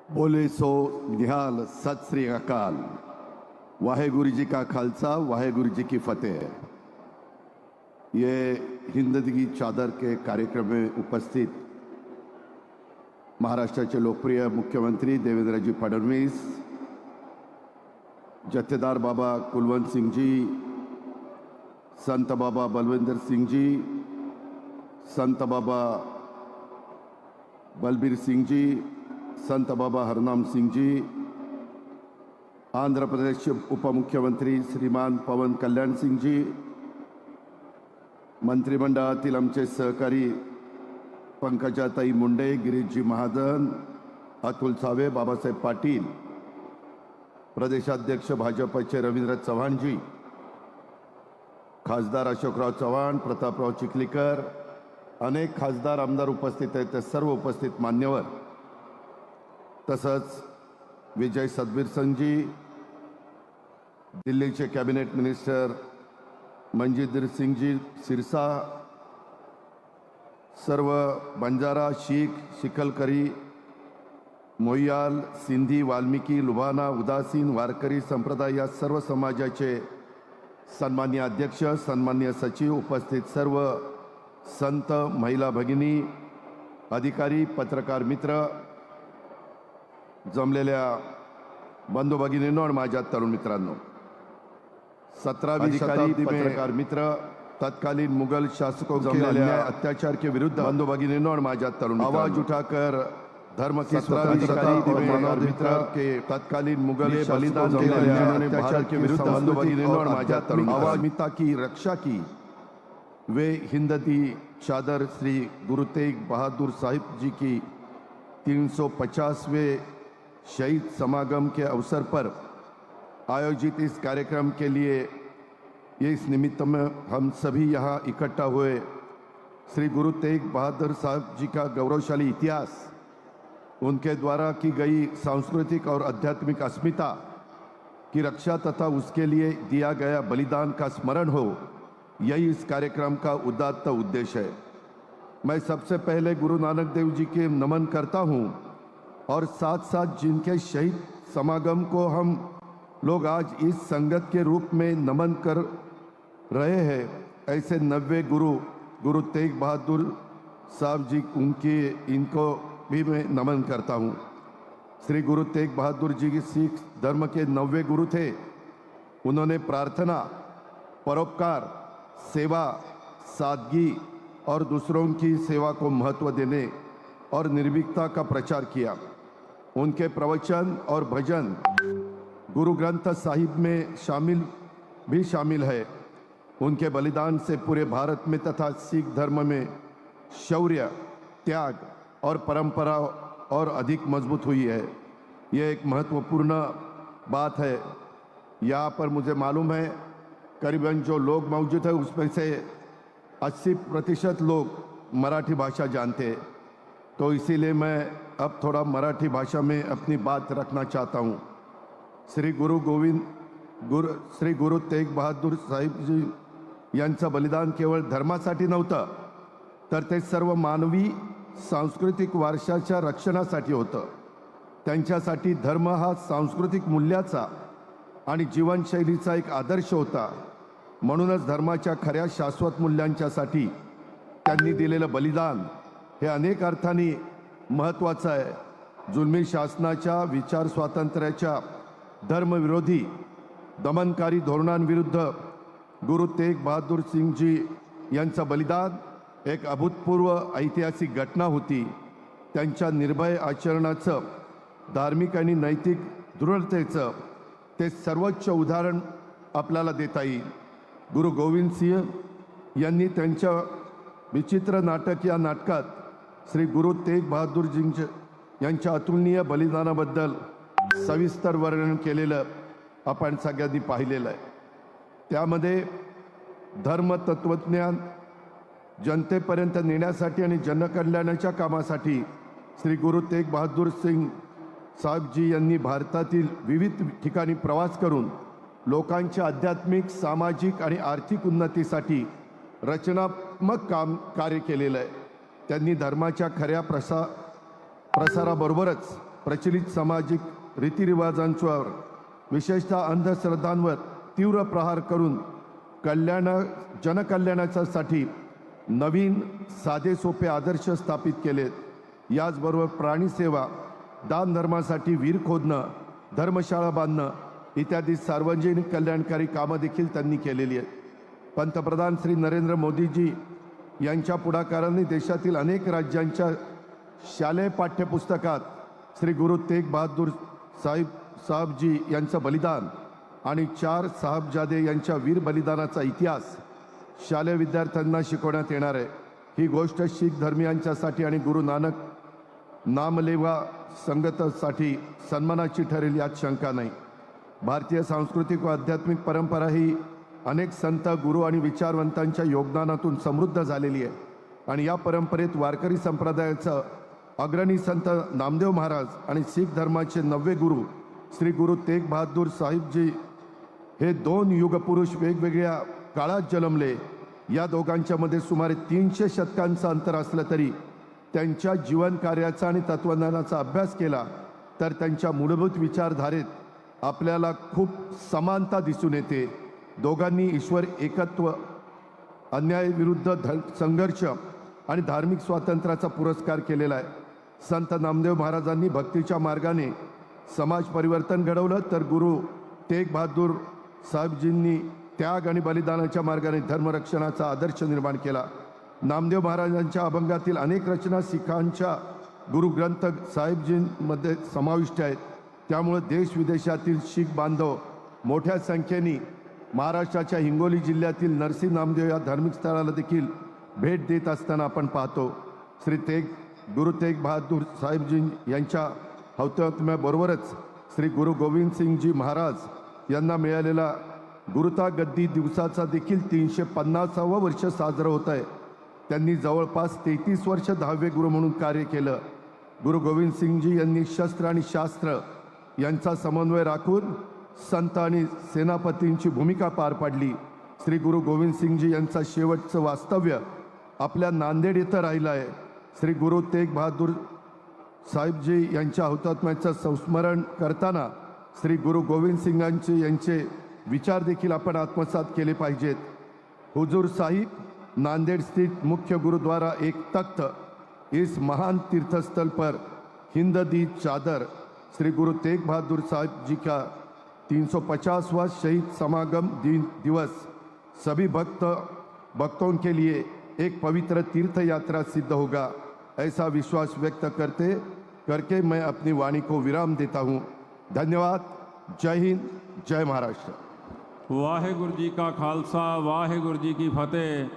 बोले सो निहाल सत श्री अकाल। वाहेगुरु जी का खालसा, वाहेगुरु जी की फतेह। ये हिंदगी चादर के कार्यक्रम में उपस्थित महाराष्ट्राचे लोकप्रिय मुख्यमंत्री देवेंद्रजी फडणवीस, जत्थेदार बाबा कुलवंत सिंह जी, संत बाबा बलविंदर सिंह जी, संत बाबा बलबीर सिंह जी, संत बाबा हरनाम सिंह जी, आंध्र प्रदेश के उपमुख्यमंत्री श्रीमान पवन कल्याण सिंह जी, मंत्रिमंडळातील आमचे सहकारी पंकजाताई मुंडे, गिरीशजी महाजन, अतुल सावे, बाबासाहेब पाटील, प्रदेशाध्यक्ष भाजपचे रवींद्र चव्हाण जी, खासदार अशोकराव चव्हाण, प्रतापराव चिखलीकर, अनेक खासदार आमदार उपस्थित आहेत, ते सर्व उपस्थित मान्यवर, तसंच विजय सतबीर सिंह जी, दिल्लीचे कॅबिनेट मिनिस्टर मनजिंदर सिंह जी सिरसा, सर्व बंजारा, शीख, शिकलकरी, मोयाल, सिंधी, वाल्मिकी, लुबाना, उदासीन, वारकरी संप्रदाय या सर्व समाजाचे सन्माननीय अध्यक्ष, सन्माननीय सचिव, उपस्थित सर्व संत, महिला भगिनी, अधिकारी, पत्रकार मित्र, जमलेल्या बंधू भगिनींनो आणि माझ्या तरुण मित्रांनो, 17वीं शताब्दी पत्रकार मित्र, तत्कालीन मुगल शासकों जमलेल्या अत्याचार के विरुद्ध बंधू भगिनींनो आणि माझ्या तरुण आवाज उठाकर धर्म की 17वीं शताब्दी पत्रकार मित्र के तत्कालीन मुगल बलिदान के अत्याचार के विरुद्ध बंधू भगिनींनो और माझ्या तरुण आवाज मिता की रक्षा की। वे हिंदती चादर श्री गुरु तेग बहादुर साहिब जी की 350वें शहीद समागम के अवसर पर आयोजित इस कार्यक्रम के लिए इस निमित्त में हम सभी यहाँ इकट्ठा हुए श्री गुरु तेग बहादुर साहब जी का गौरवशाली इतिहास, उनके द्वारा की गई सांस्कृतिक और आध्यात्मिक अस्मिता की रक्षा तथा उसके लिए दिया गया बलिदान का स्मरण हो, यही इस कार्यक्रम का उदात्त उद्देश्य है। मैं सबसे पहले गुरु नानक देव जी के नमन करता हूँ और साथ साथ जिनके शहीद समागम को हम लोग आज इस संगत के रूप में नमन कर रहे हैं, ऐसे 90 गुरु तेग बहादुर साहब जी, इनको भी मैं नमन करता हूँ। श्री गुरु तेग बहादुर जी सिख धर्म के 90 गुरु थे। उन्होंने प्रार्थना, परोपकार, सेवा, सादगी और दूसरों की सेवा को महत्व देने और निर्भीकता का प्रचार किया। उनके प्रवचन और भजन गुरु ग्रंथ साहिब में शामिल है। उनके बलिदान से पूरे भारत में तथा सिख धर्म में शौर्य, त्याग और परंपरा और अधिक मजबूत हुई है। यह एक महत्वपूर्ण बात है। यहाँ पर मुझे मालूम है करीबन जो लोग मौजूद है उसमें से 80% लोग मराठी भाषा जानते हैं, तो इसीलिए मैं अब थोड़ा मराठी भाषा में अपनी बात रखना चाहता हूँ। श्री गुरु तेग बहादुर साहिब जी यांचं बलिदान केवळ धर्मासाठी नव्हतं, तर ते सर्व मानवी सांस्कृतिक वारशाच्या रक्षणासाठी होतं। त्यांच्यासाठी धर्म हा सांस्कृतिक मूल्याचा आणि जीवनशैलीचा एक आदर्श होता। म्हणूनच धर्माच्या खऱ्या शाश्वत मूल्यांच्यासाठी त्यांनी दिलेलं बलिदान हे अनेक अर्थांनी महत्त्वाचं आहे। जुलमी शासनाच्या, विचार स्वातंत्र्याच्या, धर्मविरोधी दमनकारी धोरणांविरुद्ध गुरु तेग बहादुर सिंह जी यांचं बलिदान एक अभूतपूर्व ऐतिहासिक घटना होती। त्यांच्या निर्भय आचरणाचं, धार्मिक आणि नैतिक दृढतेचं ते सर्वोच्च उदाहरण आपल्याला देता येईल। गुरु गोविंद सिंह यांनी त्यांच्या विचित्र नाटक या नाटकात श्री गुरु तेग बहादुर यांच्या अतुलनीय बलिदानाबद्दल सविस्तर वर्णन केलेलं आपण सगळ्यांनी पाहिलेलं आहे। त्यामध्ये धर्म तत्वज्ञान जनतेपर्यंत नेण्यासाठी आणि जनकल्याणाच्या कामासाठी श्री गुरु तेग बहादुर सिंह साहेब जी यांनी भारतातील विविध ठिकाणी प्रवास करून लोकांच्या आध्यात्मिक, सामाजिक आणि आर्थिक उन्नतीसाठी रचनात्मक कार्य केलेलं आहे। त्यांनी धर्माच्या खऱ्या प्रसाराबरोबरच प्रचलित सामाजिक रीतिरिवाजांवर विशेषतः अंधश्रद्धांवर तीव्र प्रहार करून जनकल्याणासाठी नवीन साधे सोपे आदर्श स्थापित केलेत. याचबरोबर प्राणीसेवा, दानधर्मासाठी विहीर खोदणं, धर्मशाळा बांधणं इत्यादी सार्वजनिक कल्याणकारी कामं देखील त्यांनी केलेली आहेत. पंतप्रधान श्री नरेंद्र मोदीजी यांच्या पुढाकाराने देशातील अनेक राज्यांच्या शालेय पाठ्यपुस्तकात श्री गुरु तेग बहादूर साहेबजी यांचं बलिदान आणि 4 साहबजादे यांच्या वीर बलिदानाचा इतिहास शालेय विद्यार्थ्यांना शिकवण्यात येणार आहे. ही गोष्ट शीख धर्मियांच्यासाठी आणि गुरु नानक नामलेवा संगतसाठी सन्मानाची ठरेल यात शंका नाही. भारतीय सांस्कृतिक व आध्यात्मिक परंपरा ही अनेक संत, गुरु आणि विचारवंतांच्या योगदानातून समृद्ध झालेली आहे आणि या परंपरेत वारकरी संप्रदायाचं अग्रणी संत नामदेव महाराज आणि शीख धर्माचे 9वे गुरु श्री गुरु तेग बहादूर साहिबजी हे 2 युगपुरुष वेगवेगळ्या काळात जन्मले. या दोघांच्या मध्ये सुमारे 300 शतकांचं अंतर असलं तरी त्यांच्या जीवन कार्याचा आणि तत्वज्ञानाचा अभ्यास केला तर त्यांच्या मूलभूत विचारधारेत आपल्याला खूप समानता दिसून येते. दोघांनी ईश्वर एकत्व, अन्यायाविरुद्ध संघर्ष आणि धार्मिक स्वातंत्र्याचा पुरस्कार केलेला आहे. संत नामदेव महाराजांनी भक्तीच्या मार्गाने समाज परिवर्तन घडवलं तर गुरु तेग बहादूर साहेबजींनी त्याग आणि बलिदानाच्या मार्गाने धर्मरक्षणाचा आदर्श निर्माण केला. नामदेव महाराजांच्या अभंगातील अनेक रचना सिखांच्या गुरु ग्रंथ साहेबजींमध्ये समाविष्ट आहेत. त्यामुळे देश विदेशातील शीख बांधव मोठ्या संख्येने महाराष्ट्राच्या हिंगोली जिल्ह्यातील नरसी नामदेव या धार्मिक स्थळाला देखील भेट देत असताना आपण पाहतो. गुरु तेग बहादूर साहेबजी यांच्या हौतात्म्याबरोबरच श्री गुरु गोविंद सिंगजी महाराज यांना मिळालेला गुरुता गद्दी दिवसाचा देखील 350वं वर्ष साजरं होत आहे. त्यांनी जवळपास 33 वर्ष 10वे गुरु म्हणून कार्य केलं. गुरु गोविंद सिंगजी यांनी शस्त्र आणि शास्त्र यांचा समन्वय राखून संत आणि सेनापतींची भूमिका पार पाडली. श्री गुरु गोविंद सिंगजी यांचा शेवटचं वास्तव्य आपल्या नांदेड येथे राहिलं आहे. श्री गुरु तेग बहादूर साहेबजी यांच्या हौतात्म्याचं संस्मरण करताना श्री गुरु गोविंद सिंगांचे यांचे विचार देखील आपण आत्मसात केले पाहिजेत. हुजूर साहिब नांदेड़ स्थित मुख्य गुरुद्वारा एक तख्त, इस महान तीर्थस्थल पर हिंद दी चादर श्री गुरु तेग बहादुर साहब जी का 350वां शहीद समागम दिवस सभी भक्तों के लिए एक पवित्र तीर्थ यात्रा सिद्ध होगा, ऐसा विश्वास व्यक्त करके मैं अपनी वाणी को विराम देता हूँ. धन्यवाद. जय हिंद, जय महाराष्ट्र. वाहेगुरु जी का खालसा, वाहेगुरु जी की फतेह.